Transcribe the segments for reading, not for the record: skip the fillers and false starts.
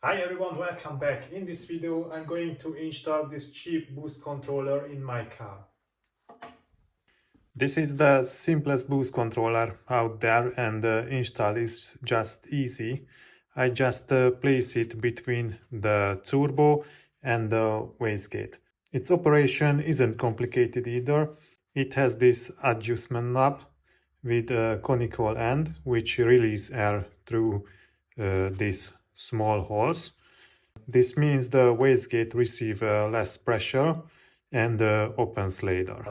Hi everyone, welcome back. In this video I'm going to install this cheap boost controller in my car. This is the simplest boost controller out there and the install is just easy. I just place it between the turbo and the wastegate. Its operation isn't complicated either. It has this adjustment knob with a conical end which releases air through these small holes. This means the wastegate receives less pressure and opens later.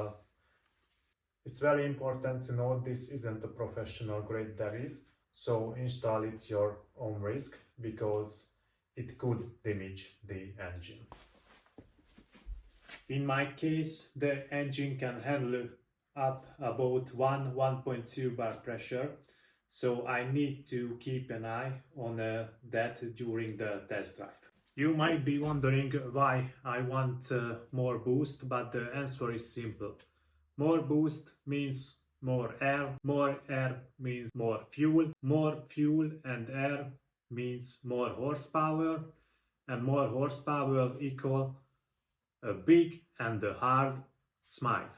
It's very important to know this isn't a professional grade device, so install it your own risk because it could damage the engine. In my case, the engine can handle up about 1.2 bar pressure, so I need to keep an eye on that during the test drive. You might be wondering why I want more boost, but the answer is simple. More boost means more air means more fuel and air means more horsepower, and more horsepower equal a big and a hard smile.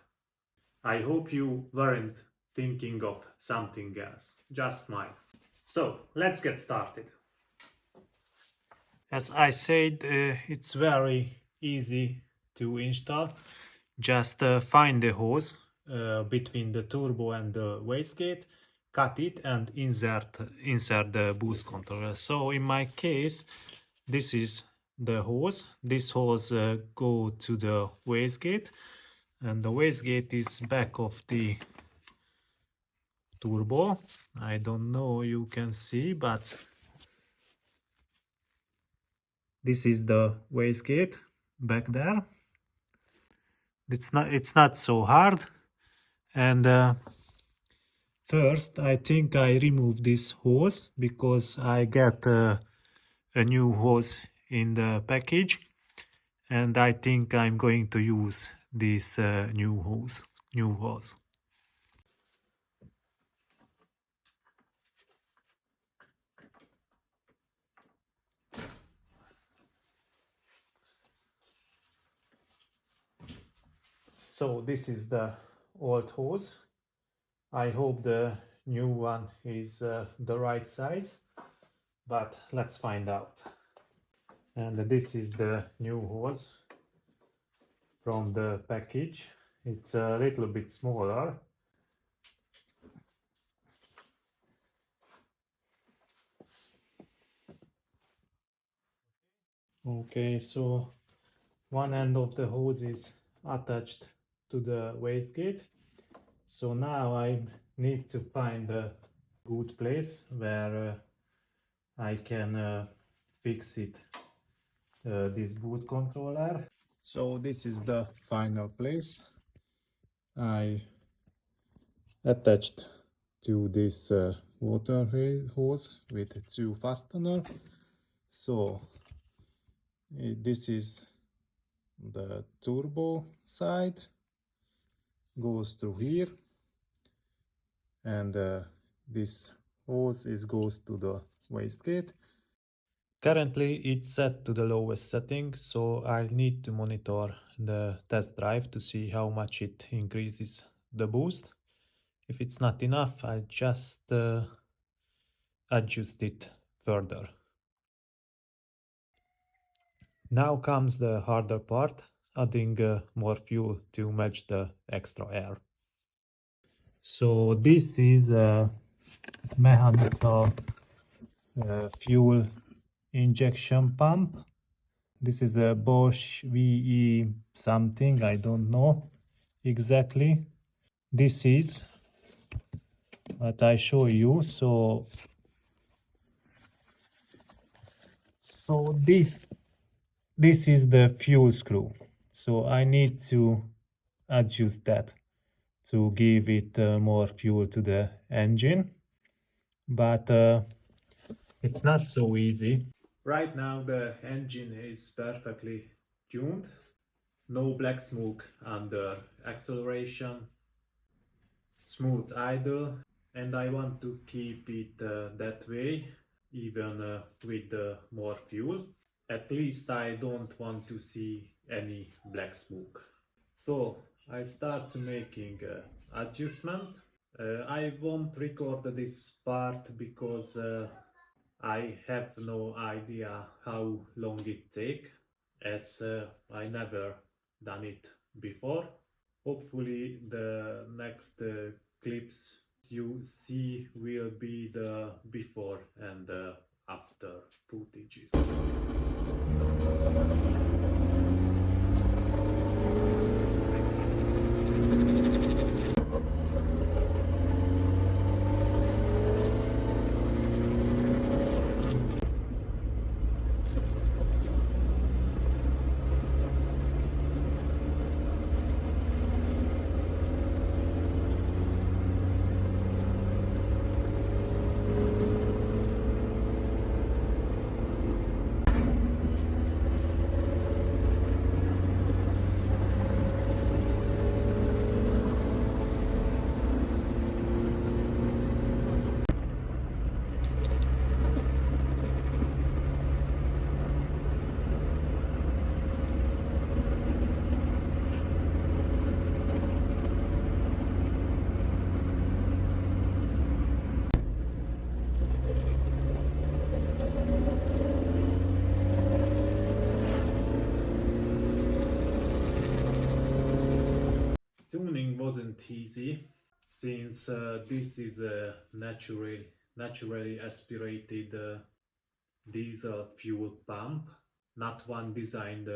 I hope you weren't thinking of something else, just smile. So let's get started. As I said, it's very easy to install. Just find the hose between the turbo and the wastegate, cut it and insert the boost controller. So in my case, this is the hose. This hose go to the wastegate, and the wastegate is back of the turbo. I don't know you can see, but this is the wastegate back there. It's not so hard. And first I think I remove this hose because I get a new hose in the package, and I think I'm going to use this new hose. So this is the old hose. I hope the new one is the right size, but let's find out. And this is the new hose from the package. It's a little bit smaller. Okay, so one end of the hose is attached to the wastegate. So now I need to find a good place where I can fix it, this boot controller. So this is the final place. I attached to this water hose with two fastener. So this is the turbo side, goes through here, and this hose goes to the wastegate. Currently it's set to the lowest setting, so I'll need to monitor the test drive to see how much it increases the boost. If it's not enough, I'll just adjust it further. Now comes the harder part, adding more fuel to match the extra air. So this is a mechanical fuel injection pump. This is a Bosch VE something, I don't know exactly. This is what I show you. So this is the fuel screw. So I need to adjust that to give it more fuel to the engine, but it's not so easy. Right now the engine is perfectly tuned, no black smoke under acceleration, smooth idle, and I want to keep it that way. even with more fuel. At least I don't want to see any black smoke. So I start making adjustment. I won't record this part because I have no idea how long it take, as I never done it before. Hopefully the next clips you see will be the before and after footages. Tuning wasn't easy since this is a naturally aspirated diesel fuel pump, not one designed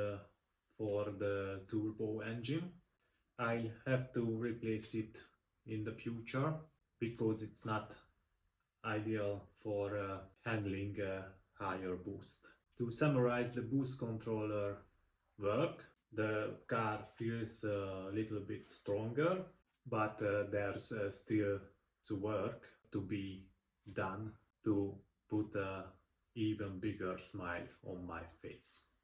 for the turbo engine. I'll have to replace it in the future because it's not ideal for handling a higher boost. To summarize the boost controller work, the car feels a little bit stronger, but there's still to work to be done to put a even bigger smile on my face.